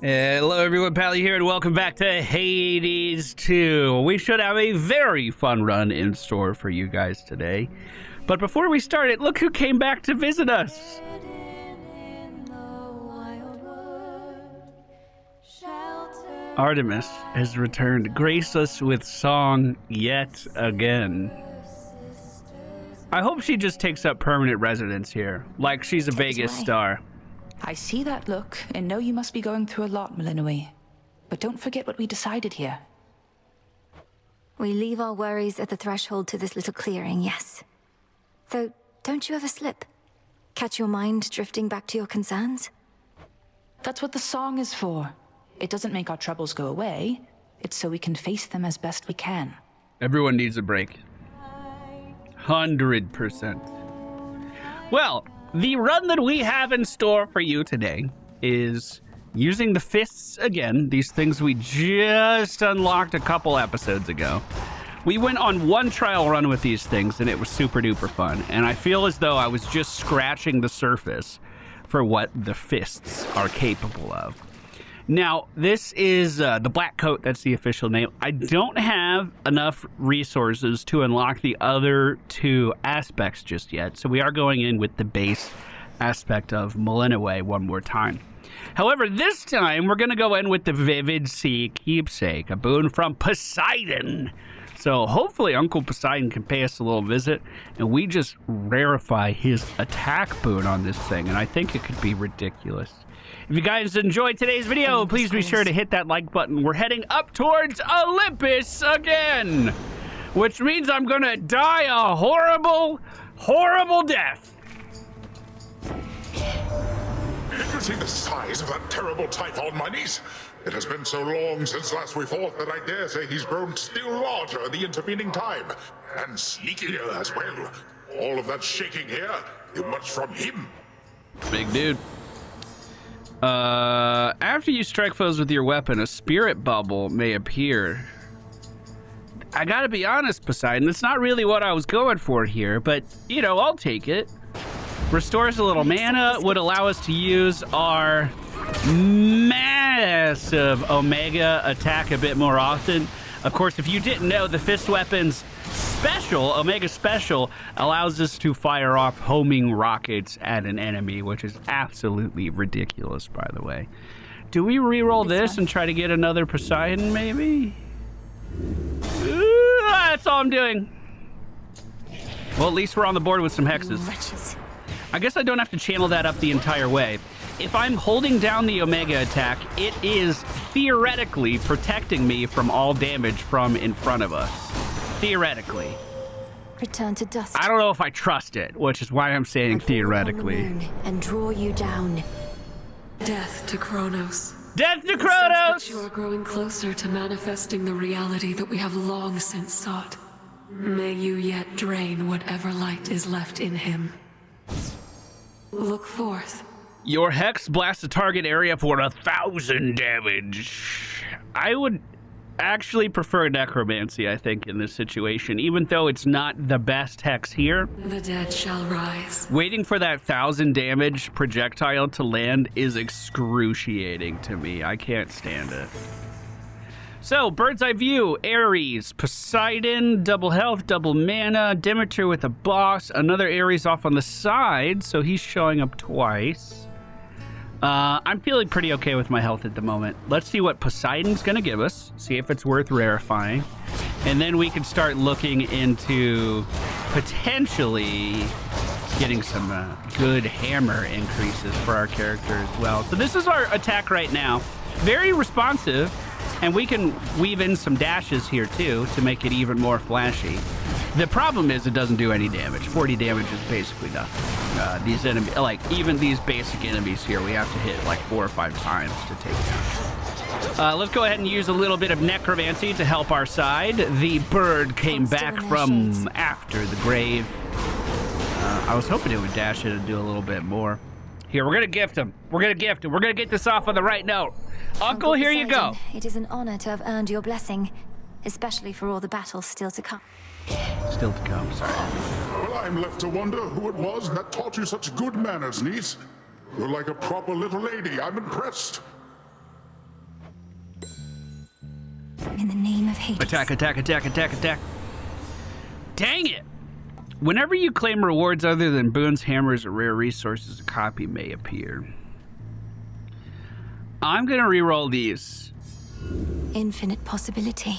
Hello everyone, Pally here, and welcome back to Hades 2. We should have a very fun run in store for you guys today. But before we start it, look who came back to visit us. Artemis has returned to grace us with song yet again. I hope she just takes up permanent residence here, like she's a Vegas star. I see that look, and know you must be going through a lot, Melinoe. But don't forget what we decided here. We leave our worries at the threshold to this little clearing, yes. Though, don't you ever slip? Catch your mind drifting back to your concerns? That's what the song is for. It doesn't make our troubles go away. It's so we can face them as best we can. Everyone needs a break. 100%. Well, the run that we have in store for you today is using the fists again, these things we just unlocked a couple episodes ago. We went on one trial run with these things and it was super duper fun, and I feel as though I was just scratching the surface for what the fists are capable of. Now, this is the black coat, that's the official name. I don't have enough resources to unlock the other two aspects just yet, so we are going in with the base aspect of Melinoe one more time. However, this time we're going to go in with the Vivid Sea Keepsake, a boon from Poseidon. So hopefully Uncle Poseidon can pay us a little visit, and we just rarefy his attack boon on this thing, and I think it could be ridiculous. If you guys enjoyed today's video, please be sure to hit that like button. We're heading up towards Olympus again, which means I'm gonna die a horrible, horrible death. Did you see the size of that terrible Typhon, my niece? It has been so long since last we fought that I dare say he's grown still larger in the intervening time, and sneakier as well. All of that shaking here, it much from him. Big dude. After you strike foes with your weapon, a spirit bubble may appear. I gotta be honest, Poseidon, it's not really what I was going for here, but, you know, I'll take it. Restores a little mana, would allow us to use our massive Omega attack a bit more often. Of course, if you didn't know, the fist weapon's special, Omega Special, allows us to fire off homing rockets at an enemy, which is absolutely ridiculous, by the way. Do we reroll this and try to get another Poseidon, maybe? That's all I'm doing. Well, at least we're on the board with some hexes. I guess I don't have to channel that up the entire way. If I'm holding down the Omega attack, it is theoretically protecting me from all damage from in front of us. Theoretically. Return to dust. I don't know if I trust it, which is why I'm saying theoretically. And draw you down. Death to Kronos. Death to Kronos! You are growing closer to manifesting the reality that we have long since sought. May you yet drain whatever light is left in him. Look forth. Your hex blasts a target area for 1,000 damage. I would actually prefer necromancy, I think, in this situation, even though it's not the best hex here. The dead shall rise. Waiting for that 1,000 damage projectile to land is excruciating to me. I can't stand it. So, bird's eye view, Ares, Poseidon, double health, double mana, Demeter with a boss, another Ares off on the side, so he's showing up twice. I'm feeling pretty okay with my health at the moment. Let's see what Poseidon's gonna give us, see if it's worth rarefying, and then we can start looking into potentially getting some good hammer increases for our character as well. So this is our attack right now. Very responsive, and we can weave in some dashes here too to make it even more flashy. The problem is it doesn't do any damage. 40 damage is basically nothing. These enemies, like even these basic enemies here, we have to hit like 4 or 5 times to take down. Let's go ahead and use a little bit of necromancy to help our side. The bird came back from after the grave. I was hoping it would dash it and do a little bit more. Here, we're gonna gift him. We're gonna gift him. We're gonna get this off on the right note. Uncle, here you go. It is an honor to have earned your blessing, especially for all the battles still to come. Still to come, sorry. Well, I'm left to wonder who it was that taught you such good manners, niece. You're like a proper little lady. I'm impressed. In the name of Hades. Attack, attack, attack, attack, attack. Dang it! Whenever you claim rewards other than boons, hammers, or rare resources, a copy may appear. I'm gonna reroll these. Infinite possibility.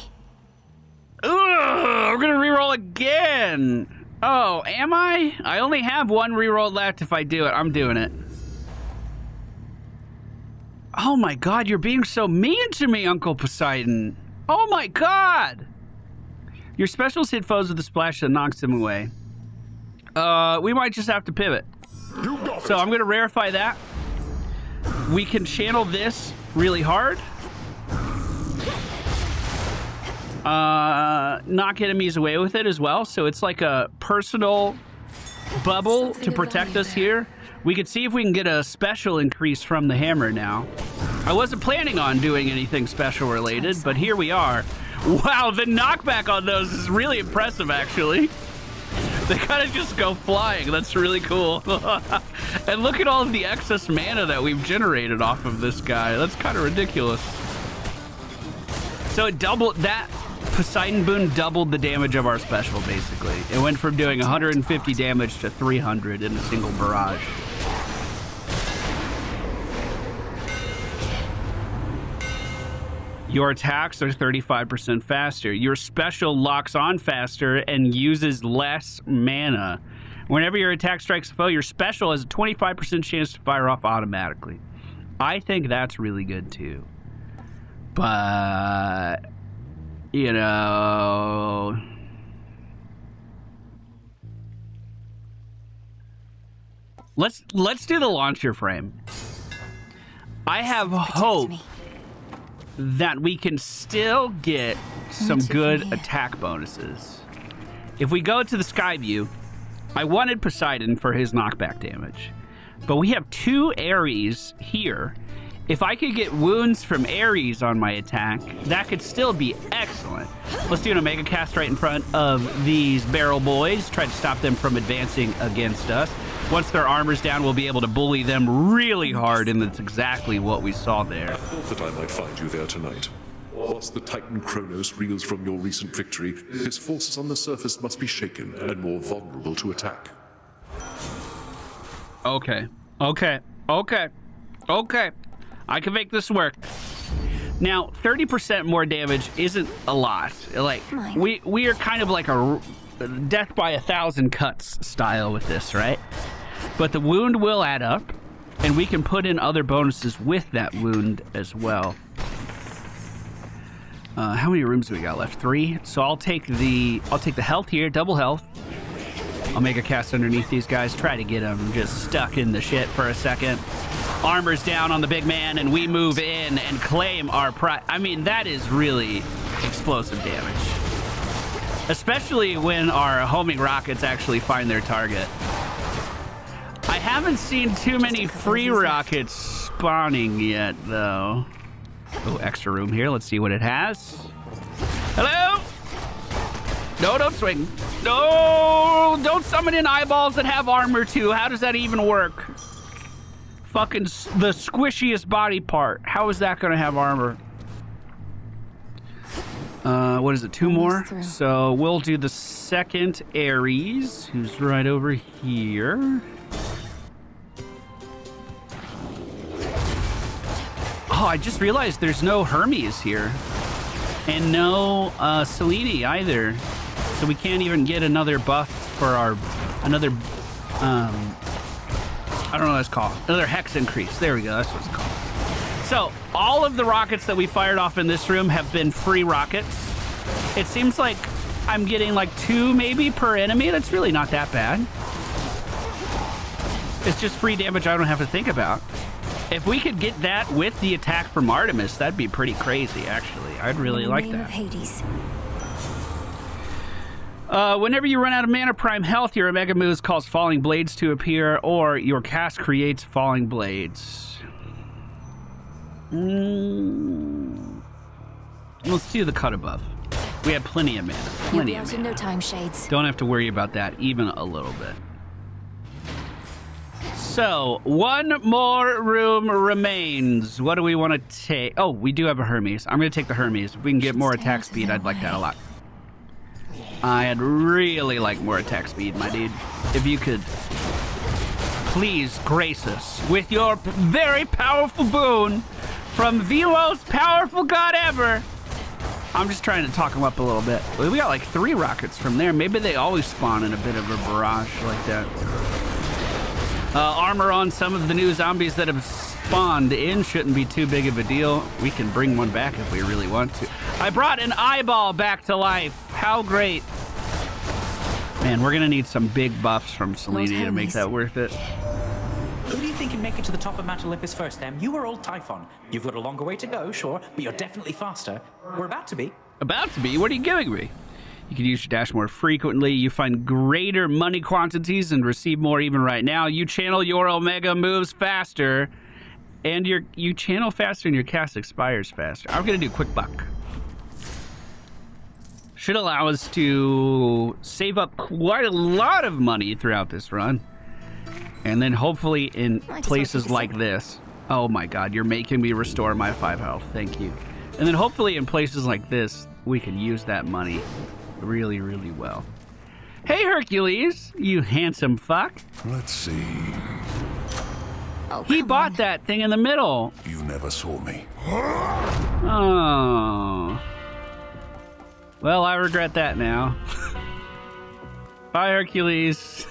Ugh, I'm gonna reroll again. Oh, am I? I only have one reroll left if I do it. I'm doing it. Oh my god, you're being so mean to me, Uncle Poseidon. Oh my god! Your specials hit foes with a splash that knocks them away. We might just have to pivot. So I'm gonna rarefy that. We can channel this really hard. Knock enemies away with it as well. So it's like a personal bubble to protect us here. We could see if we can get a special increase from the hammer now. I wasn't planning on doing anything special related, but here we are. Wow, the knockback on those is really impressive, actually. They kind of just go flying. That's really cool. And look at all of the excess mana that we've generated off of this guy. That's kind of ridiculous. So it doubled that. Poseidon boon doubled the damage of our special, basically. It went from doing 150 damage to 300 in a single barrage. Your attacks are 35% faster. Your special locks on faster and uses less mana. Whenever your attack strikes a foe, your special has a 25% chance to fire off automatically. I think that's really good too. But, you know... Let's do the launcher frame. I have hope that we can still get some good attack bonuses. If we go to the sky view, I wanted Poseidon for his knockback damage, but we have 2 Ares here. If I could get wounds from Ares on my attack, that could still be excellent. Let's do an Omega cast right in front of these barrel boys, try to stop them from advancing against us. Once their armor's down, we'll be able to bully them really hard, and that's exactly what we saw there. I thought that I might find you there tonight. Whilst the Titan Kronos reels from your recent victory, his forces on the surface must be shaken and more vulnerable to attack. Okay. I can make this work. Now, 30% more damage isn't a lot. Like, we are kind of like a death by 1,000 cuts style with this, right? But the wound will add up, and we can put in other bonuses with that wound as well. How many rooms do we got left? 3. So I'll take the health here, double health. I'll make a cast underneath these guys, try to get them just stuck in the shit for a second. Armor's down on the big man, and we move in and claim our prize. I mean, that is really explosive damage. Especially when our homing rockets actually find their target. I haven't seen too many free rockets spawning yet, though. Oh, extra room here. Let's see what it has. Hello? No, don't swing. No, don't summon in eyeballs that have armor, too. How does that even work? Fucking the squishiest body part. How is that going to have armor? What is it? 2 more? So we'll do the second Ares, who's right over here. Oh, I just realized there's no Hermes here. And no Selene either. So we can't even get another buff for our... Another... I don't know what it's called. Another hex increase. There we go. That's what it's called. So, all of the rockets that we fired off in this room have been free rockets. It seems like I'm getting like 2 maybe per enemy. That's really not that bad. It's just free damage I don't have to think about. If we could get that with the attack from Artemis, that'd be pretty crazy, actually. I'd really like that. Hades. Whenever you run out of mana prime health, your Omega moves cause falling blades to appear, or your cast creates falling blades. Let's do the cut above. We have plenty of mana. Plenty of mana. No time, Shades. Don't have to worry about that even a little bit. So, one more room remains. What do we want to take? Oh, we do have a Hermes. I'm going to take the Hermes. If we can get more attack speed, I'd like that a lot. I'd really like more attack speed, my dude. If you could please grace us with your very powerful boon from the most powerful god ever. I'm just trying to talk him up a little bit. We got like 3 rockets from there. Maybe they always spawn in a bit of a barrage like that. Armor on some of the new zombies that have spawned in shouldn't be too big of a deal. We can bring one back if we really want to. I brought an eyeball back to life. How great. Man, we're going to need some big buffs from Selene to make that worth it. Who do you think can make it to the top of Mount Olympus first, Em? You or old Typhon? You've got a longer way to go, sure, but you're definitely faster. We're about to be. About to be? What are you giving me? You can use your dash more frequently. You find greater money quantities and receive more even right now. You channel your Omega moves faster, and you channel faster and your cast expires faster. I'm going to do quick buck. Should allow us to save up quite a lot of money throughout this run. And then hopefully in places like this. Oh my god, you're making me restore my 5 health. Thank you. And then hopefully in places like this, we can use that money really, really well. Hey, Hercules, you handsome fuck. Let's see. Oh, He bought that thing in the middle. You never saw me. Oh. Well, I regret that now. Bye, Hercules.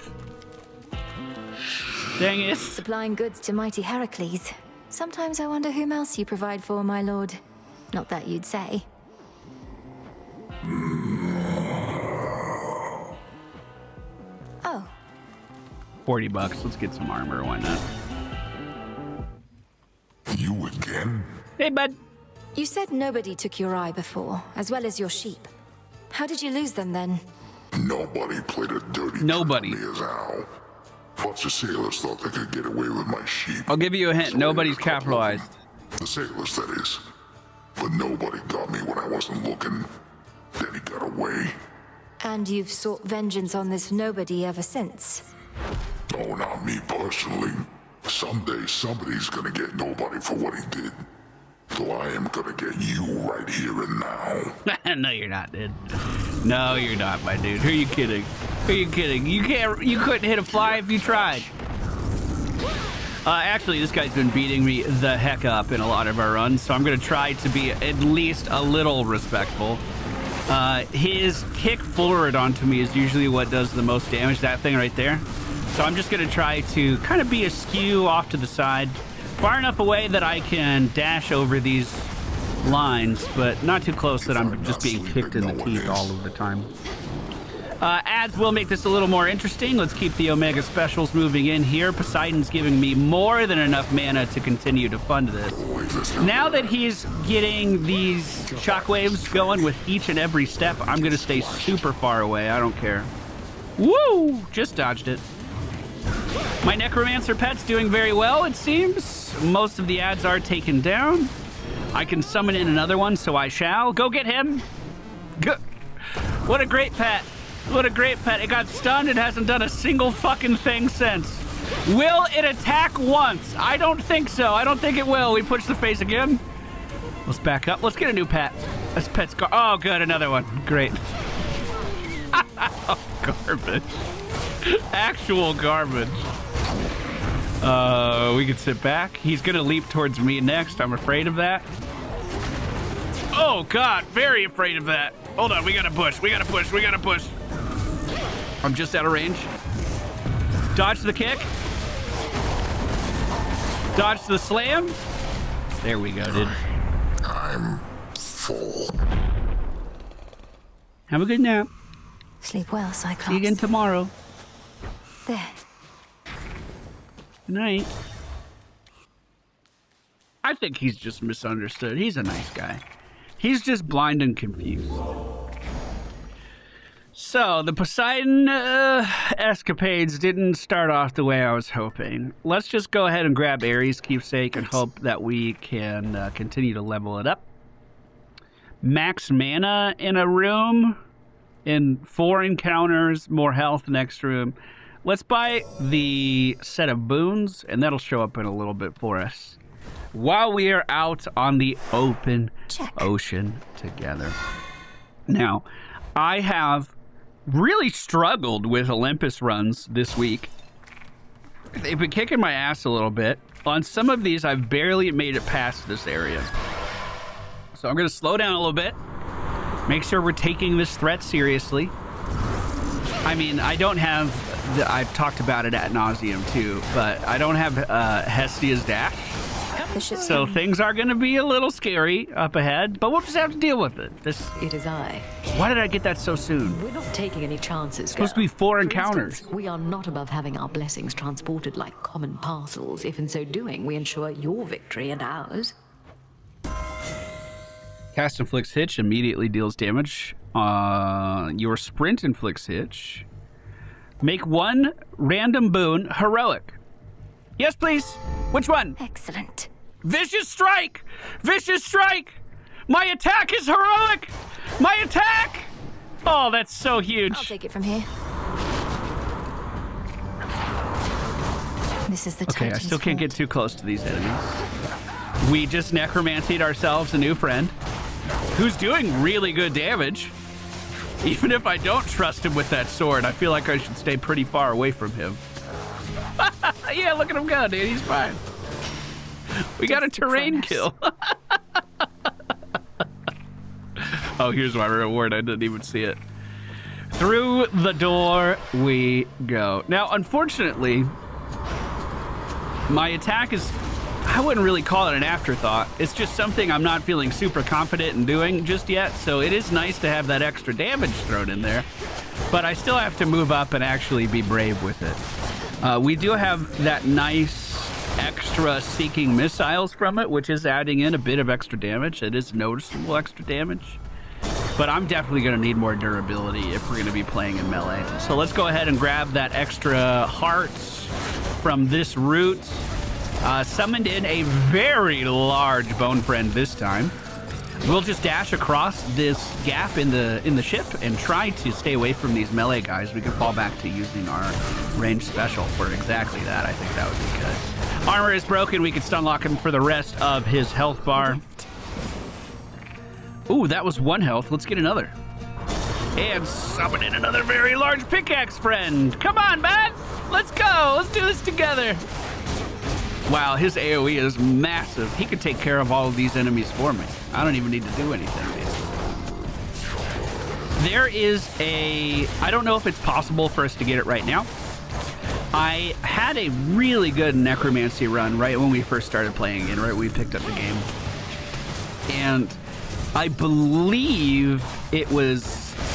Dang it. Supplying goods to mighty Heracles. Sometimes I wonder whom else you provide for, my lord. Not that you'd say. Oh. $40. Let's get some armor. Why not? You again? Hey, bud. You said nobody took your eye before, as well as your sheep. How did you lose them then? Nobody played a dirty Nobody. trick on me as Al. Lots of sailors thought they could get away with my sheep. I'll give you a hint. So Nobody's I got a couple of them. capitalized. The sailors, that is. But nobody got me when I wasn't looking. Then he got away. And you've sought vengeance on this nobody ever since. Oh, not me personally. Someday somebody's gonna get nobody for what he did. So I am gonna get you right here and now. No, you're not, dude. No, you're not, my dude. Who are you kidding? Who are you kidding? You couldn't hit a fly if you tried. Actually, this guy's been beating me the heck up in a lot of our runs, so I'm gonna try to be at least a little respectful. His kick forward onto me is usually what does the most damage, that thing right there. So I'm just gonna try to kind of be askew off to the side, far enough away that I can dash over these lines, but not too close that I'm just being kicked in the teeth all of the time. Ads will make this a little more interesting. Let's keep the Omega specials moving in here. Poseidon's giving me more than enough mana to continue to fund this. Now that he's getting these shockwaves going with each and every step, I'm going to stay super far away. I don't care. Woo! Just dodged it. My Necromancer pet's doing very well, it seems. Most of the ads are taken down. I can summon in another one, so I shall. Go get him. Go. What a great pet. What a great pet. It got stunned. It hasn't done a single fucking thing since. Will it attack once? I don't think so. I don't think it will. We push the face again. Let's back up. Let's get a new pet. This pet's oh, good. Another one. Great. Oh, garbage. Actual garbage. We can sit back. He's going to leap towards me next. I'm afraid of that. Oh, God. Very afraid of that. Hold on. We got to push. We got to push. We got to push. I'm just out of range. Dodge the kick. Dodge the slam. There we go, dude. I'm full. Have a good nap. Sleep well, Cyclops. See you again tomorrow. There. Good night. I think he's just misunderstood. He's a nice guy. He's just blind and confused. So, the Poseidon escapades didn't start off the way I was hoping. Let's just go ahead and grab Ares' keepsake and hope that we can continue to level it up. Max mana in a room, in 4 encounters, more health next room. let's buy the set of boons, and that'll show up in a little bit for us while we are out on the open ocean together. Now, I have really struggled with Olympus runs this week. They've been kicking my ass a little bit. On some of these, I've barely made it past this area. So I'm going to slow down a little bit. Make sure we're taking this threat seriously. I mean, I don't have... I've talked about it ad nauseum too, but I don't have Hestia's dash. So things are going to be a little scary up ahead, but we'll just have to deal with it. It is I. Why did I get that so soon? We're not taking any chances, It's supposed to be 4 encounters. We are not above having our blessings transported like common parcels, if in so doing we ensure your victory and ours. Cast inflicts hitch, immediately deals damage. Your sprint inflicts hitch. Make 1 random boon heroic. Yes, please. Which one? Excellent. Vicious strike! Vicious strike! My attack is heroic! My attack! Oh, that's so huge. I'll take it from here. This is the Okay, I still can't get too close to these enemies. We just necromancied ourselves a new friend who's doing really good damage. Even if I don't trust him with that sword, I feel like I should stay pretty far away from him. Yeah, look at him go, dude. He's fine. We got a terrain kill. Oh, here's my reward. I didn't even see it. Through the door we go. Now, unfortunately, my attack is... I wouldn't really call it an afterthought. It's just something I'm not feeling super confident in doing just yet, so it is nice to have that extra damage thrown in there. But I still have to move up and actually be brave with it. We do have that nice extra seeking missiles from it, which is adding in a bit of extra damage. It is noticeable extra damage. But I'm definitely going to need more durability if we're going to be playing in melee. So let's go ahead and grab that extra hearts from this route. Summoned in a very large bone friend this time. We'll just dash across this gap in the ship and try to stay away from these melee guys. We can fall back to using our range special for exactly that. I think that would be good. Armor is broken. We can stun lock him for the rest of his health bar. Ooh, that was 1 health. Let's get another. And summon in another very large pickaxe friend. Come on, man. Let's go. Let's do this together. Wow, his AoE is massive. He could take care of all of these enemies for me. I don't even need to do anything. There is a... I don't know if it's possible for us to get it right now. I had a really good necromancy run right when we first started playing again, right when we picked up the game. And I believe it was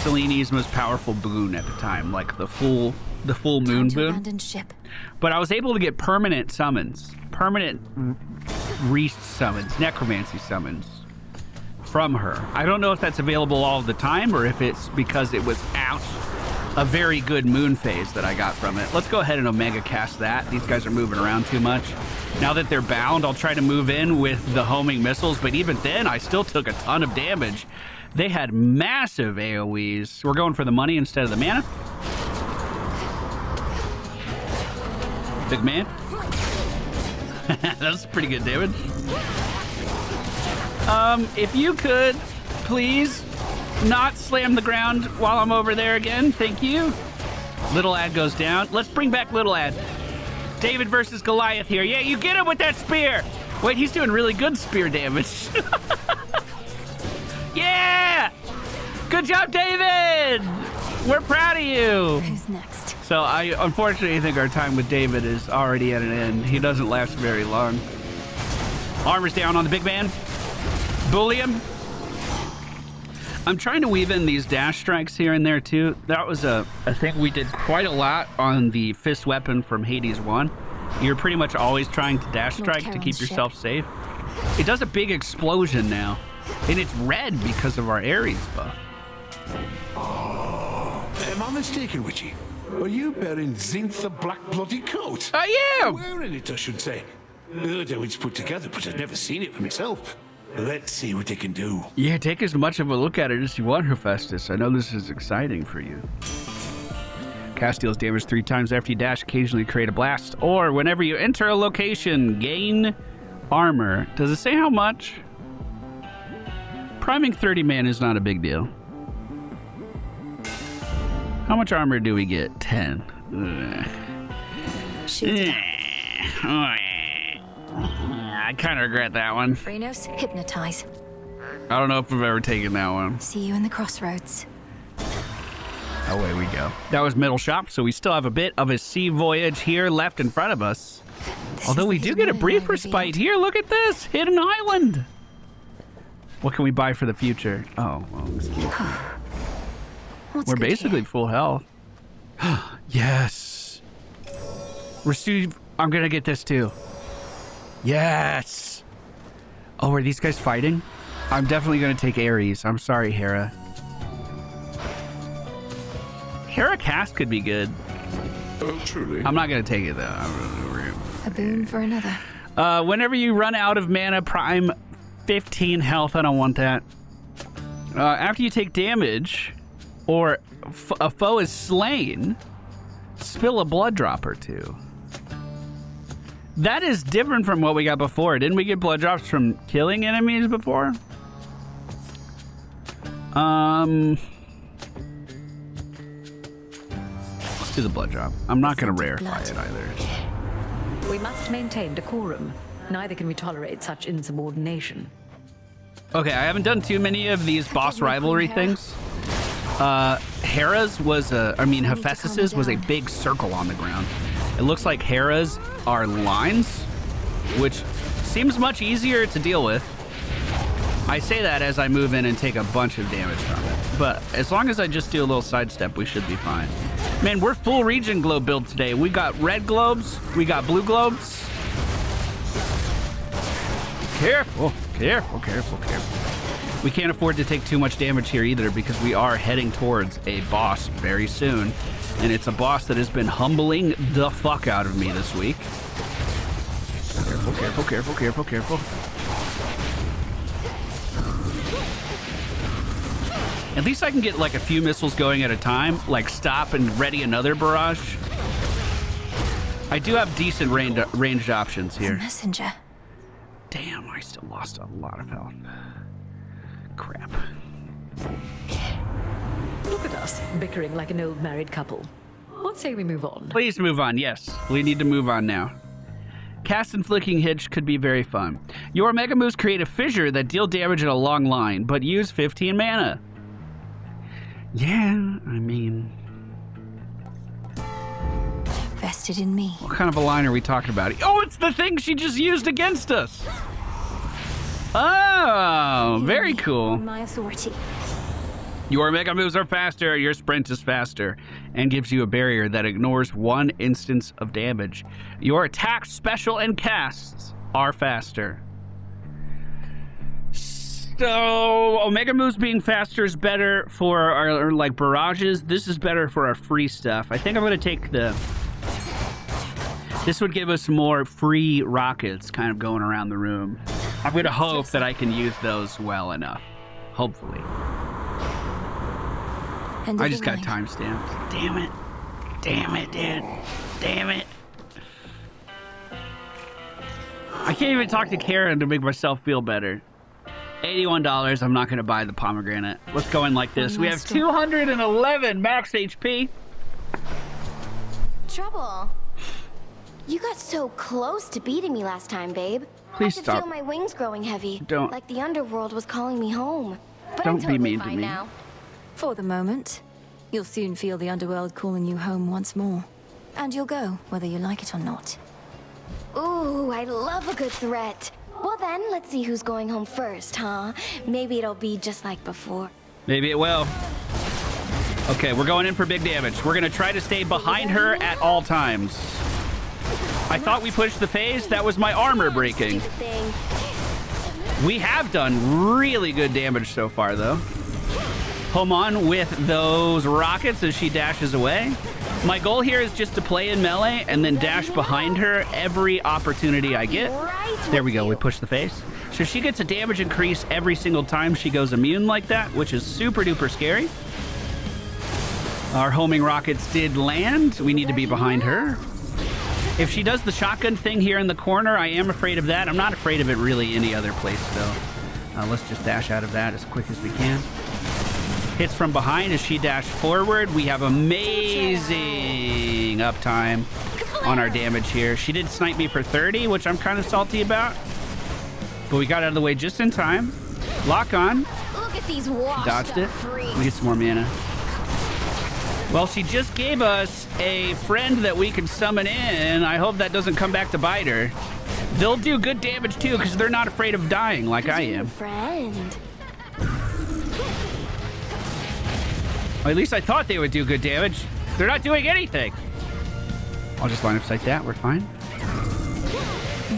Selene's most powerful boon at the time, like the full moon boon. But I was able to get permanent summons, permanent re-summons, necromancy summons from her. I don't know if that's available all the time or if it's because it was out a very good moon phase that I got from it. Let's go ahead and Omega cast that. These guys are moving around too much. Now that they're bound, I'll try to move in with the homing missiles, but even then, I still took a ton of damage. They had massive AoEs. We're going for the money instead of the mana. Big man. That's pretty good damage. If you could, please, not slam the ground while I'm over there again. Thank you. Little Ad goes down. Let's bring back Little Ad. David versus Goliath here. Yeah, you get him with that spear. Wait, he's doing really good spear damage. Yeah! Good job, David! We're proud of you. Who's next? So I unfortunately think our time with David is already at an end. He doesn't last very long. Armor's down on the big man. Bully him. I'm trying to weave in these dash strikes here and there too. That was a thing we did quite a lot on the fist weapon from Hades 1. You're pretty much always trying to dash strike to keep yourself safe. It does a big explosion now. And it's red because of our Ares buff. Am I mistaken, Witchy? Are you bearing Zinth the Black Bloody Coat? I am! Wearing it, I should say. Heard how it's put together, but I've never seen it for myself. Let's see what they can do. Yeah, take as much of a look at it as you want, Hephaestus. I know this is exciting for you. Cast deals damage 3 times after you dash, occasionally create a blast. Or whenever you enter a location, gain armor. Does it say how much? Priming 30 man is not a big deal. How much armor do we get? 10. I kind of regret that one. Phrenos, hypnotize. I don't know if I've ever taken that one. See you in the crossroads. Away we go. That was Middle Shop, so we still have a bit of a sea voyage here left in front of us. Although we do get a brief respite here. Look at this. Hidden Island. What can we buy for the future? Oh, well, excuse me. We're basically full health. Yes. Receive. I'm going to get this too. Yes. Oh, are these guys fighting? I'm definitely going to take Ares. I'm sorry, Hera. Hera cast could be good. Oh, truly? I'm not going to take it, though. A boon for another. Whenever you run out of mana, prime 15 health. I don't want that. After you take damage, or a foe is slain, spill a blood drop or 2. That is different from what we got before. Didn't we get blood drops from killing enemies before? Let's do the blood drop. I'm not going to rarefy it either. We must maintain decorum. Neither can we tolerate such insubordination. Okay, I haven't done too many of these boss rivalry things. Hera's was Hephaestus's was a big circle on the ground. It looks like Hera's are lines, which seems much easier to deal with. I say that as I move in and take a bunch of damage from it. But as long as I just do a little sidestep, we should be fine. Man, we're full region globe build today. We got red globes, we got blue globes. Careful, careful, careful, careful. We can't afford to take too much damage here either because we are heading towards a boss very soon. And it's a boss that has been humbling the fuck out of me this week. Careful, careful, careful, careful, careful. At least I can get like a few missiles going at a time, like stop and ready another barrage. I do have decent ranged options here. The messenger. Damn, I still lost a lot of health. Crap. Look at us, bickering like an old married couple. What say we move on? Please move on, yes. We need to move on now. Cast and flicking hitch could be very fun. Your mega moves create a fissure that deal damage in a long line, but use 15 mana. Yeah, I mean... Vested in me. What kind of a line are we talking about? Oh, it's the thing she just used against us! Oh, very cool. My authority. Your mega moves are faster, your sprint is faster, and gives you a barrier that ignores 1 instance of damage. Your attacks, special, and casts are faster. So, Omega moves being faster is better for our, like, barrages. This is better for our free stuff. I think I'm going to take the... This would give us more free rockets kind of going around the room. I'm going to hope that I can use those well enough. Hopefully. I just got timestamped. Damn it. Damn it, dude. Damn it. I can't even talk to Karen to make myself feel better. $81. I'm not going to buy the pomegranate. Let's go in like this. We have 211 max HP. Trouble. You got so close to beating me last time, babe. Please I could stop. feel my wings growing heavy. Don't. Like the underworld was calling me home. But Don't I'm totally be mean to fine me. now. For the moment. You'll soon feel the underworld calling you home once more. And you'll go, whether you like it or not. Ooh, I love a good threat. Well then, let's see who's going home first, huh? Maybe it'll be just like before. Maybe it will. Okay, we're going in for big damage. We're going to try to stay behind her at all times. I thought we pushed the phase. That was my armor breaking. We have done really good damage so far, though. Home on with those rockets as she dashes away. My goal here is just to play in melee and then dash behind her every opportunity I get. There we go. We push the face. So she gets a damage increase every single time she goes immune like that, which is super duper scary. Our homing rockets did land. We need to be behind her. If she does the shotgun thing here in the corner, I am afraid of that. I'm not afraid of it really any other place, though. Let's just dash out of that as quick as we can. Hits from behind as she dashed forward. We have amazing uptime on our damage here. She did snipe me for 30, which I'm kind of salty about. But we got out of the way just in time. Lock on. Look at these washed Dodged it. Let me get some more mana. Well, she just gave us a friend that we can summon in. I hope that doesn't come back to bite her. They'll do good damage too because they're not afraid of dying like I am. Friend. Well, at least I thought they would do good damage. They're not doing anything. I'll just line of sight that. We're fine.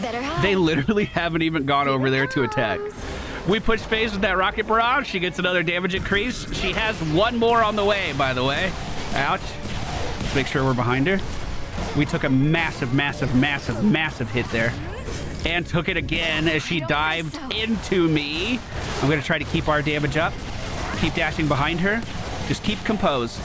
Better hide. They literally haven't even gone over there to attack. We push phase with that rocket barrage. She gets another damage increase. She has one more on the way, by the way. Ouch. Let's make sure we're behind her. We took a massive, massive, massive, massive hit there. And took it again as she dived into me. I'm going to try to keep our damage up. Keep dashing behind her. Just keep composed.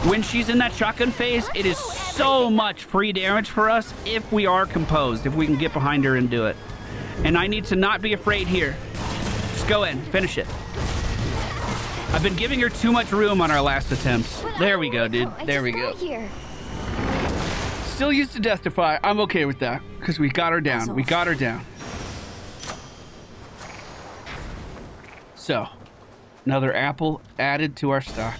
When she's in that shotgun phase, it is so much free damage for us if we are composed, if we can get behind her and do it. And I need to not be afraid here. Just go in. Finish it. I've been giving her too much room on our last attempts. There we go, dude. There we go. Still used to Deathify. I'm okay with that because we got her down. We got her down. So, another apple added to our stock.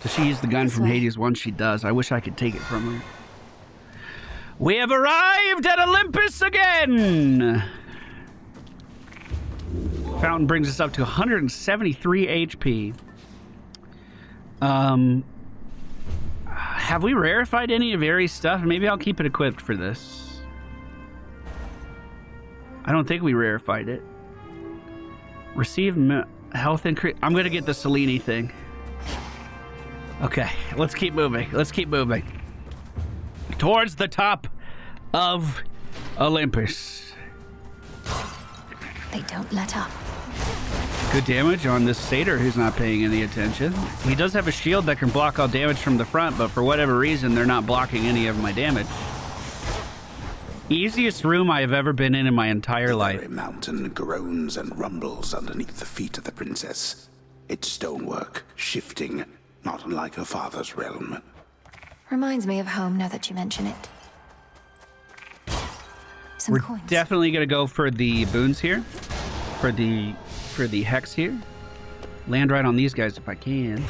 Does she use the gun from Hades once she does? I wish I could take it from her. We have arrived at Olympus again! Fountain brings us up to 173 HP. Have we rarefied any of Ares' stuff? Maybe I'll keep it equipped for this. I don't think we rarefied it. Receive health increase. I'm going to get the Selene thing. Okay, let's keep moving. Let's keep moving. Towards the top of Olympus. They don't let up. Good damage on this satyr who's not paying any attention. He does have a shield that can block all damage from the front, but for whatever reason, they're not blocking any of my damage. Easiest room I have ever been in my entire life. The mountain groans and rumbles underneath the feet of the princess. Its stonework shifting, not unlike her father's realm. Reminds me of home now that you mention it. Some We're coins. definitely gonna go for the boons here, for the hex here. Land right on these guys if I can.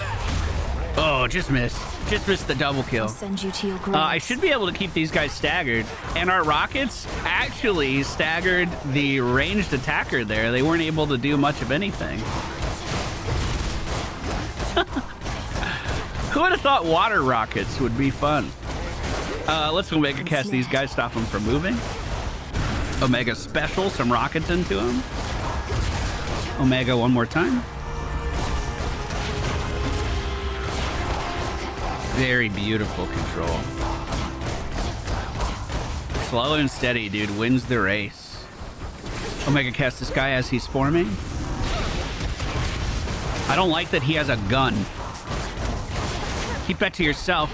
Oh, just missed. Just missed the double kill. I'll send you to your grave. I should be able to keep these guys staggered. And our rockets actually staggered the ranged attacker there. They weren't able to do much of anything. Who would have thought water rockets would be fun? Let's Omega cast these guys, stop them from moving. Omega special, some rockets into them. Omega one more time. Very beautiful control. Slow and steady, dude, wins the race. Omega cast this guy as he's forming. I don't like that he has a gun. Keep that to yourself.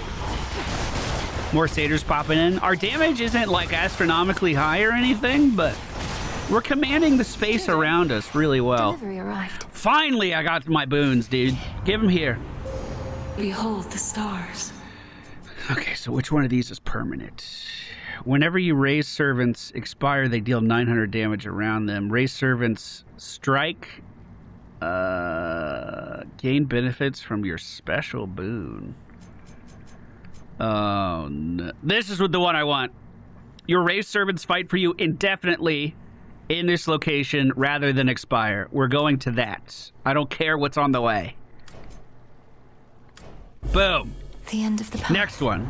More satyrs popping in. Our damage isn't like astronomically high or anything, but we're commanding the space around us really well. Delivery arrived. Finally, I got my boons, dude. Give them here. Behold the stars. Okay, so which one of these is permanent? Whenever you raise servants expire, they deal 900 damage around them. Raise servants strike. Gain benefits from your special boon. Oh, no. This is the one I want. Your raised servants fight for you indefinitely in this location rather than expire. We're going to that. I don't care what's on the way. Boom. The end of the path. Next one.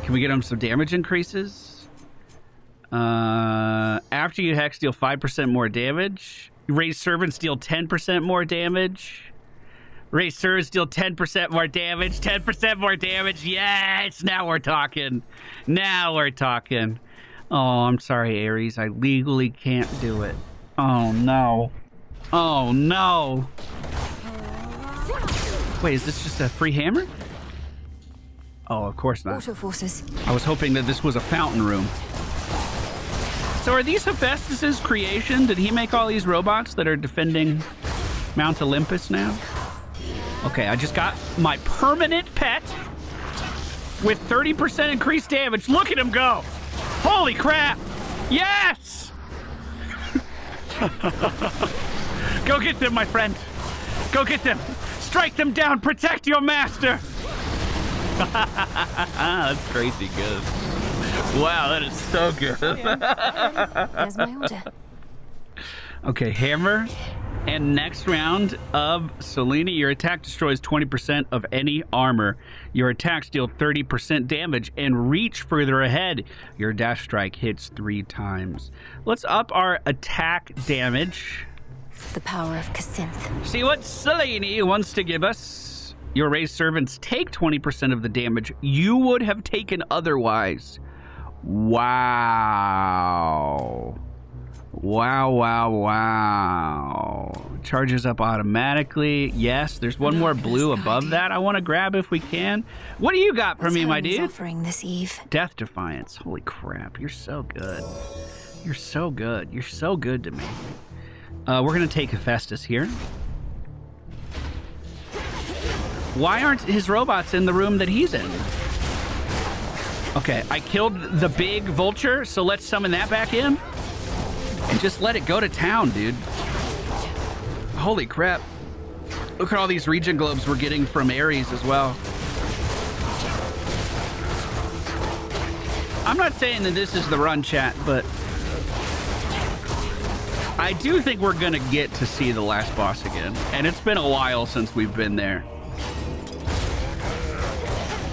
Can we get them some damage increases? After you hex, deal 5% more damage. Raised servants deal 10% more damage. Raised servants deal 10% more damage. 10% more damage. Yes! Now we're talking. Now we're talking. Oh, I'm sorry, Ares. I legally can't do it. Oh, no. Oh, no. Wait, is this just a free hammer? Oh, of course not. Auto forces. I was hoping that this was a fountain room. So are these Hephaestus's creation? Did he make all these robots that are defending Mount Olympus now? Okay, I just got my permanent pet with 30% increased damage. Look at him go. Holy crap. Yes! Go get them, my friend. Go get them. Strike them down. Protect your master. That's crazy good. Wow, that is so good. There's my order. Okay, hammer. And next round of Selene, your attack destroys 20% of any armor. Your attacks deal 30% damage and reach further ahead. Your dash strike hits 3 times. Let's up our attack damage. The power of Cassynth. See what Selene wants to give us. Your raised servants take 20% of the damage you would have taken otherwise. Wow. Wow, wow, wow. Charges up automatically. Yes, there's one more blue above that I want to grab if we can. What do you got for me, my dude? Offering this eve. Death Defiance. Holy crap, you're so good. You're so good. You're so good to me. We're going to take Hephaestus here. Why aren't his robots in the room that he's in? Okay, I killed the big vulture, so let's summon that back in. And just let it go to town, dude. Holy crap. Look at all these region globes we're getting from Ares as well. I'm not saying that this is the run, chat, but I do think we're gonna get to see the last boss again. And it's been a while since we've been there.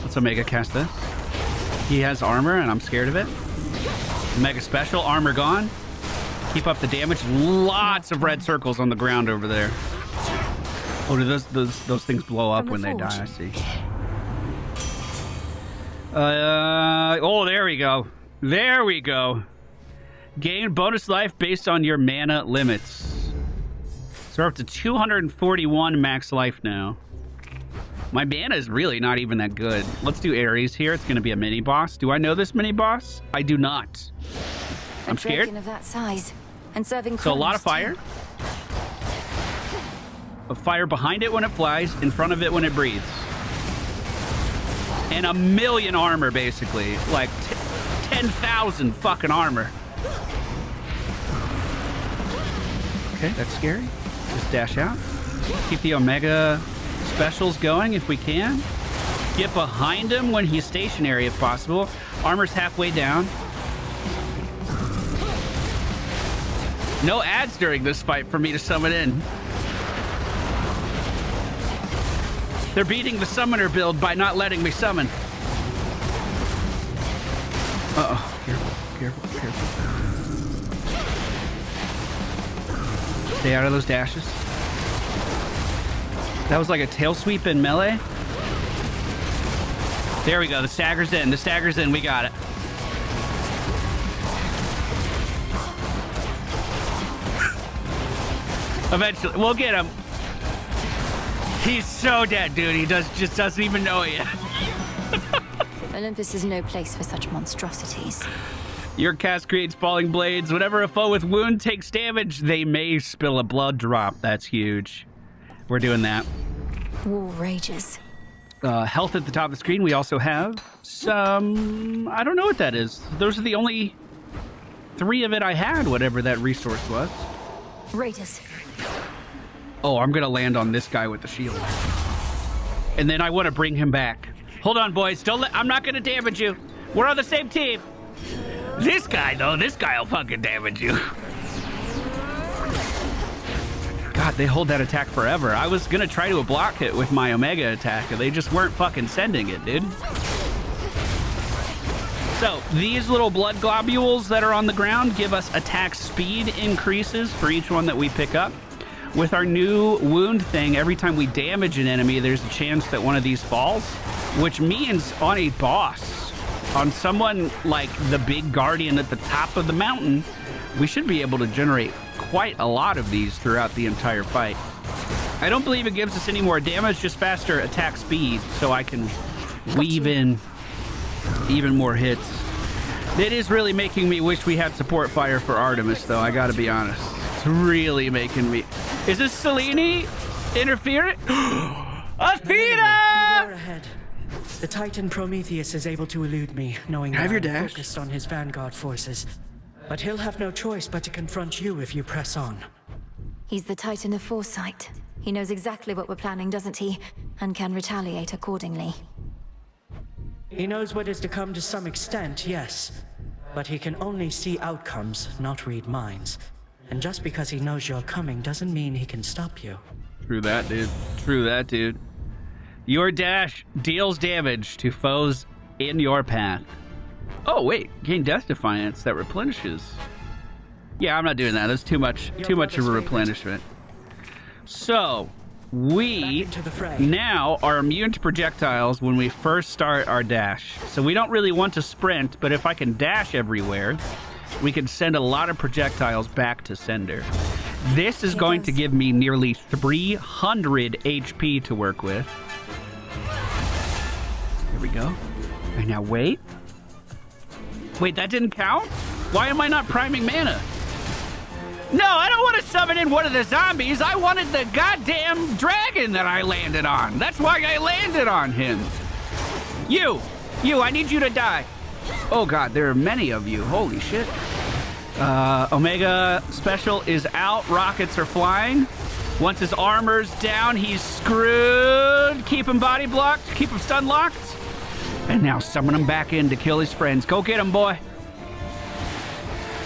Let's Omega cast this. He has armor and I'm scared of it. Mega special, armor gone. Keep up the damage. Lots of red circles on the ground over there. Oh, do those things blow up when they die? I see. Oh, there we go. There we go. Gain bonus life based on your mana limits. So we're up to 241 max life now. My mana is really not even that good. Let's do Ares here. It's going to be a mini boss. Do I know this mini boss? I do not. I'm scared. Of that size and serving so a lot of fire. A fire behind it when it flies, in front of it when it breathes. And a million armor, basically. Like 10,000 fucking armor. Okay, that's scary. Just dash out. Keep the Omega specials going if we can. Get behind him when he's stationary if possible. Armor's halfway down. No ads during this fight for me to summon in. They're beating the summoner build by not letting me summon. Uh-oh. Careful, careful, careful. Stay out of those dashes. That was like a tail sweep in melee. There we go. The stagger's in. The stagger's in. We got it. Eventually. We'll get him. He's so dead, dude. He just doesn't even know it yet. Olympus is no place for such monstrosities. Your cast creates falling blades. Whenever a foe with wound takes damage, they may spill a blood drop. That's huge. We're doing that. War rages. Health at the top of the screen. We also have some... I don't know what that is. Those are the only 3 of it I had, whatever that resource was. Raiders. Oh, I'm going to land on this guy with the shield. And then I want to bring him back. Hold on, boys. I'm not going to damage you. We're on the same team. This guy, though, this guy will fucking damage you. God, they hold that attack forever. I was going to try to block it with my Omega attack, and they just weren't fucking sending it, dude. So, these little blood globules that are on the ground give us attack speed increases for each one that we pick up. With our new wound thing, every time we damage an enemy, there's a chance that one of these falls, which means on a boss, on someone like the big guardian at the top of the mountain, we should be able to generate quite a lot of these throughout the entire fight. I don't believe it gives us any more damage, just faster attack speed, so I can weave in even more hits. It is really making me wish we had support fire for Artemis, though, I gotta be honest. It's really making me... Is this Selene interfering? Ephyra! Beware ahead. The Titan Prometheus is able to elude me, knowing that I'm focused on his vanguard forces. But he'll have no choice but to confront you if you press on. He's the Titan of foresight. He knows exactly what we're planning, doesn't he? And can retaliate accordingly. He knows what is to come to some extent, yes. But he can only see outcomes, not read minds. And just because he knows you're coming doesn't mean he can stop you. True that, dude. True that, dude. Your dash deals damage to foes in your path. Oh, wait. Gain Death Defiance that replenishes. Yeah, I'm not doing that. That's too much of a replenishment. So, we now are immune to projectiles when we first start our dash. So we don't really want to sprint, but if I can dash everywhere, we can send a lot of projectiles back to sender. This is going to give me nearly 300 HP to work with. Here we go. And now wait. Wait, that didn't count? Why am I not priming mana? No, I don't want to summon in one of the zombies. I wanted the goddamn dragon that I landed on. That's why I landed on him. You, I need you to die. Oh God, there are many of you. Holy shit. Omega special is out. Rockets are flying. Once his armor's down, he's screwed. Keep him body blocked. Keep him stun locked. And now summon him back in to kill his friends. Go get him, boy.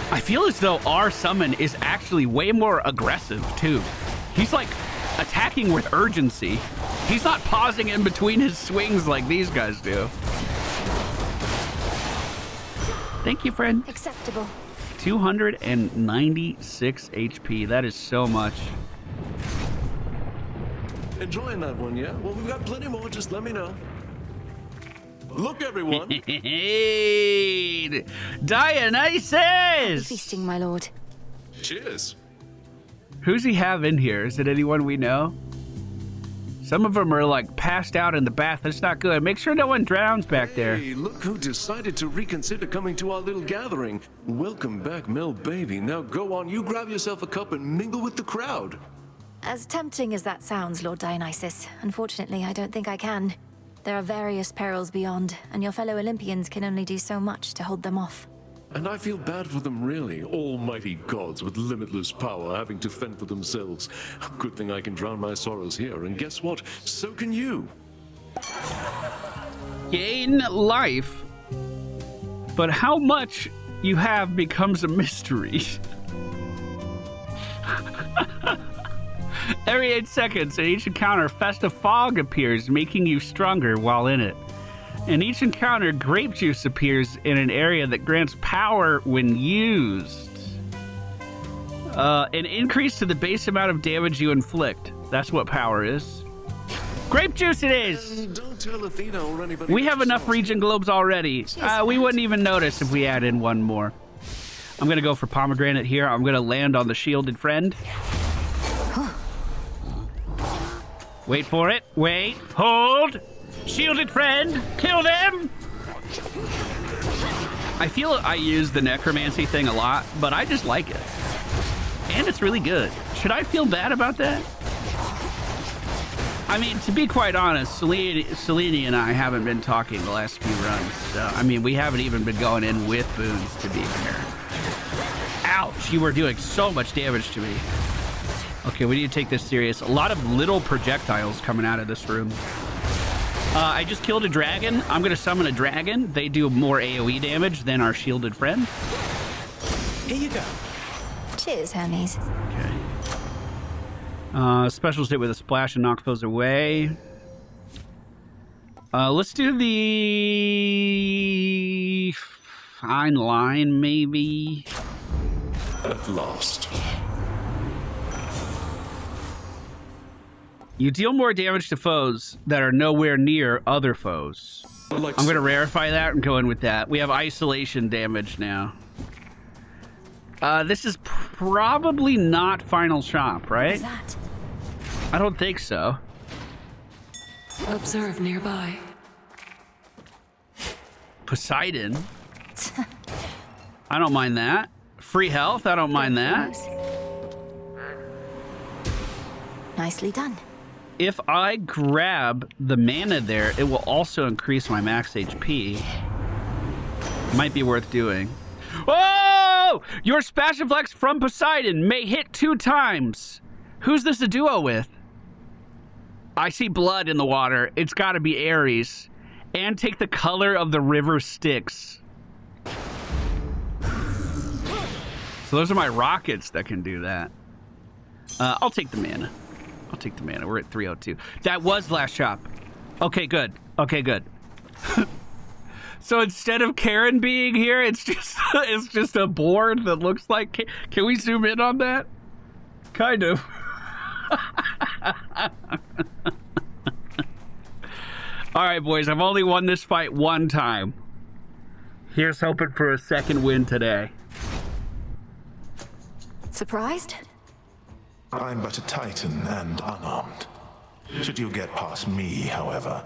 I feel as though our summon is actually way more aggressive, too. He's like attacking with urgency. He's not pausing in between his swings like these guys do. Thank you, friend. Acceptable. 296 HP. That is so much. Enjoying that one, yeah? Well, we've got plenty more. Just let me know. Look, everyone. Hey, Dionysus! Feasting, my lord. Cheers. Who's he have in here? Is it anyone we know? Some of them are like passed out in the bath. That's not good. Make sure no one drowns back there. Hey, look who decided to reconsider coming to our little gathering. Welcome back, Mel baby. Now go on, you grab yourself a cup and mingle with the crowd. As tempting as that sounds, Lord Dionysus, unfortunately, I don't think I can. There are various perils beyond, and your fellow Olympians can only do so much to hold them off. And I feel bad for them, really. Almighty gods with limitless power having to fend for themselves. Good thing I can drown my sorrows here, and guess what? So can you. Gain life, but how much you have becomes a mystery. Every 8 seconds, in each encounter, festive fog appears, making you stronger while in it. In each encounter, grape juice appears in an area that grants power when used. An increase to the base amount of damage you inflict. That's what power is. Grape juice it is! And don't tell Athena or anybody. We have enough region globes already. We wouldn't even notice if we add in one more. I'm gonna go for pomegranate here. I'm gonna land on the shielded friend. Wait for it. Wait. Hold. Shielded friend. Kill them. I feel I use the necromancy thing a lot, but I just like it. And it's really good. Should I feel bad about that? I mean, to be quite honest, Selene and I haven't been talking the last few runs. So, I mean, we haven't even been going in with boons, to be fair. Ouch. You were doing so much damage to me. Okay, we need to take this serious. A lot of little projectiles coming out of this room. I just killed a dragon. I'm going to summon a dragon. They do more AoE damage than our shielded friend. Here you go. Cheers, Hermes. Okay. Specials hit with a splash and knock foes away. Let's do the fine line, maybe. At last. You deal more damage to foes that are nowhere near other foes. I'm going to rarefy that and go in with that. We have isolation damage now. This is probably not Final Shop, right? What is that? I don't think so. Observe nearby. Poseidon? I don't mind that. Free health? I don't mind that. Nicely done. If I grab the mana there, it will also increase my max HP. Might be worth doing. Whoa! Your Spassion Flex from Poseidon may hit 2 times. Who's this a duo with? I see blood in the water. It's got to be Ares. And take the color of the river Styx. So those are my rockets that can do that. I'll take the mana. I'll take the mana. We're at 302. That was last shop. Okay, good. Okay, good. So instead of Karen being here, it's just a board that looks like... Can we zoom in on that? Kind of. All right, boys. I've only won this fight 1 time. Here's hoping for a second win today. Surprised? I'm but a titan and unarmed. Should you get past me, however,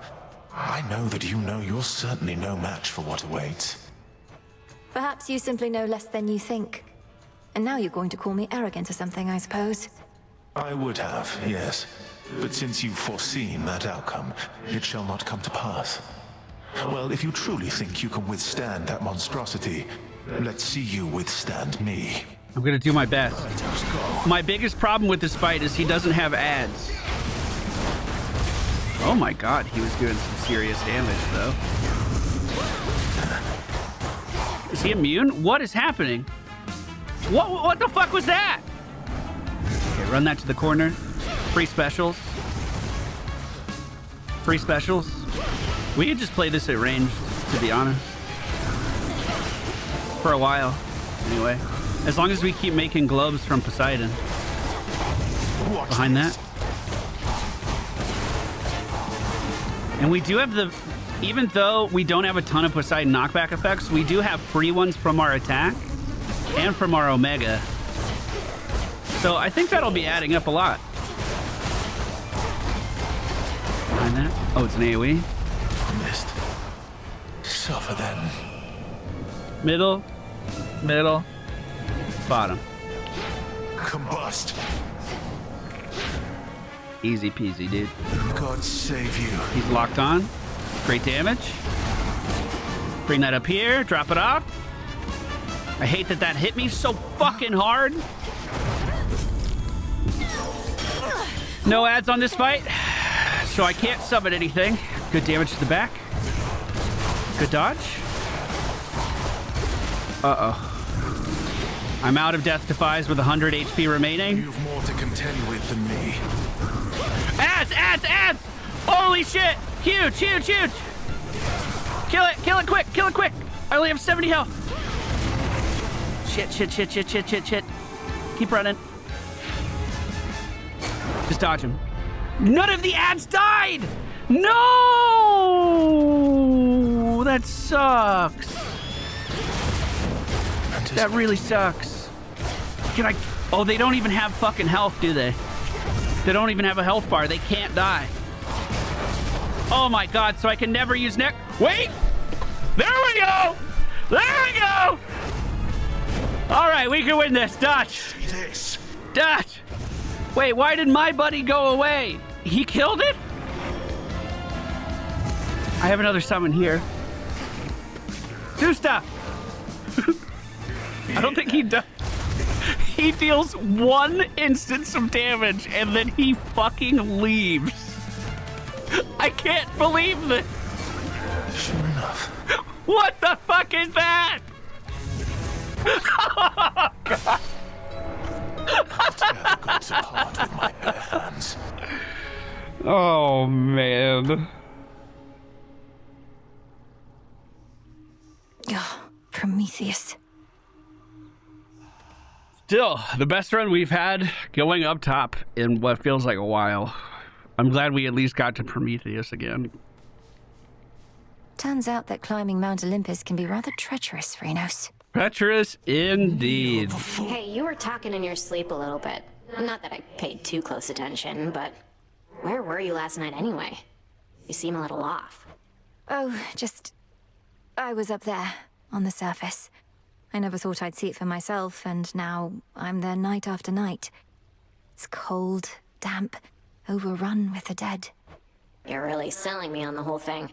I know that you know you're certainly no match for what awaits. Perhaps you simply know less than you think. And now you're going to call me arrogant or something, I suppose. I would have, yes. But since you've foreseen that outcome, it shall not come to pass. Well, if you truly think you can withstand that monstrosity, let's see you withstand me. I'm gonna do my best. My biggest problem with this fight is he doesn't have ads. Oh my god, he was doing some serious damage though. Is he immune? What is happening? What the fuck was that? Okay, run that to the corner. Free specials. Free specials. We could just play this at range, to be honest. For a while, anyway. As long as we keep making globes from Poseidon. Behind that. And we do have the... Even though we don't have a ton of Poseidon knockback effects, we do have free ones from our attack and from our Omega. So I think that'll be adding up a lot. Behind that. Oh, it's an AoE. Missed. Suffer then. Middle. Middle. Bottom. Combust. Easy peasy, dude. God save you. He's locked on. Great damage. Bring that up here. Drop it off. I hate that that hit me so fucking hard. No ads on this fight, so I can't summon anything. Good damage to the back. Good dodge. Uh-oh. I'm out of Death Defies with 100 HP remaining. You've more to contend with than me. Ads! Ads! Ads! Holy shit! Huge! Huge! Huge! Kill it! Kill it quick! Kill it quick! I only have 70 health. Shit! Shit! Shit! Shit! Shit! Shit! Shit! Keep running. Just dodge him. None of the ads died! No! That sucks. That really sucks. Can I... Oh, they don't even have fucking health, do they? They don't even have a health bar. They can't die. Oh my god, so I can never use neck... Wait! There we go! There we go! Alright, we can win this. Dutch! Dutch! Wait, why did my buddy go away? He killed it? I have another summon here. Do stuff! I don't think he does. He deals 1 instance of damage and then he fucking leaves. I can't believe this. Sure enough. What the fuck is that? Oh, God. Tear the gods apart with my bare hands. Oh, man. Oh, Prometheus. Still, the best run we've had going up top in what feels like a while. I'm glad we at least got to Prometheus again. Turns out that climbing Mount Olympus can be rather treacherous, Reynos. Treacherous indeed. Hey, you were talking in your sleep a little bit. Not that I paid too close attention, but Where were you last night anyway? You seem a little off. Oh, I was up there, on the surface. I never thought I'd see it for myself, and now I'm there night after night. It's cold, damp, overrun with the dead. You're really selling me on the whole thing.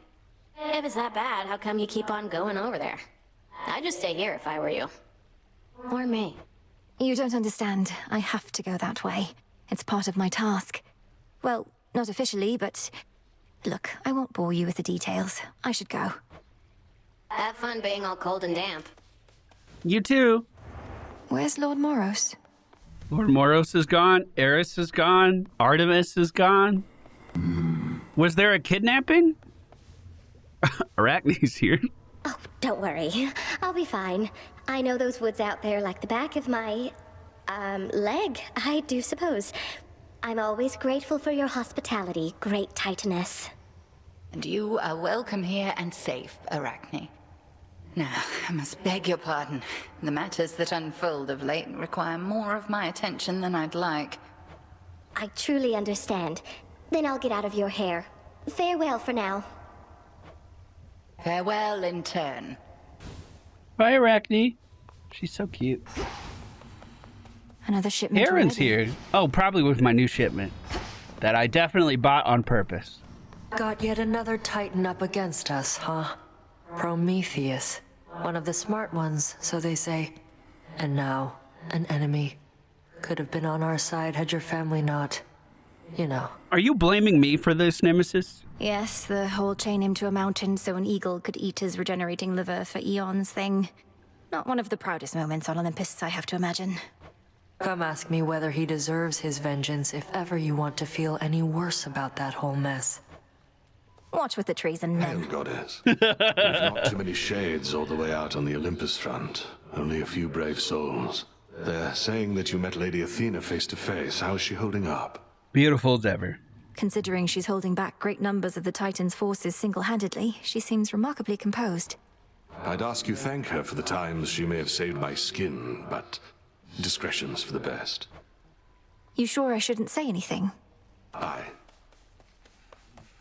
If it's that bad, how come you keep on going over there? I'd just stay here if I were you. Or me. You don't understand. I have to go that way. It's part of my task. Well, not officially, but... Look, I won't bore you with the details. I should go. Have fun being all cold and damp. You too. Where's Lord Moros? Lord Moros is gone. Eris is gone. Artemis is gone. Was there a kidnapping? Arachne's here. Oh, don't worry. I'll be fine. I know those woods out there like the back of my, leg, I do suppose. I'm always grateful for your hospitality, great Titaness. And you are welcome here and safe, Arachne. Now, I must beg your pardon. The matters that unfold of late require more of my attention than I'd like. I truly understand. Then I'll get out of your hair. Farewell for now. Farewell in turn. Bye, Arachne. She's so cute. Another shipment Aaron's already. here. Oh, probably with my new shipment that I definitely bought on purpose. Got yet another Titan up against us, huh? Prometheus. One of the smart ones, so they say. And now, an enemy. Could have been on our side had your family not... You know. Are you blaming me for this, Nemesis? Yes, the whole chain him to a mountain so an eagle could eat his regenerating liver for eons thing. Not one of the proudest moments on Olympus, I have to imagine. Come ask me whether he deserves his vengeance if ever you want to feel any worse about that whole mess. Watch with the treason, Hail, men. goddess. There's not too many shades all the way out on the Olympus front. Only a few brave souls. They're saying that you met Lady Athena face to face. How's she holding up? Beautiful as ever. Considering she's holding back great numbers of the Titan's forces single-handedly, she seems remarkably composed. I'd ask you thank her for the times she may have saved my skin, but discretion's for the best. You sure I shouldn't say anything? Aye.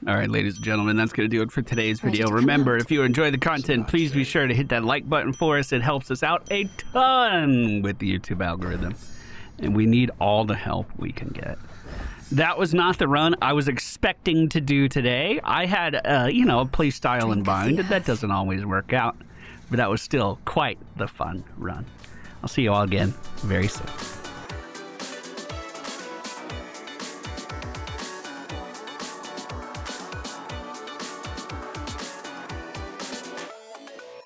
All right, ladies and gentlemen, that's going to do it for today's video. Remember, if you enjoy the content, please be sure to hit that like button for us. It helps us out a ton with the YouTube algorithm. And we need all the help we can get. That was not the run I was expecting to do today. I had, a play style in mind. That doesn't always work out. But that was still quite the fun run. I'll see you all again very soon.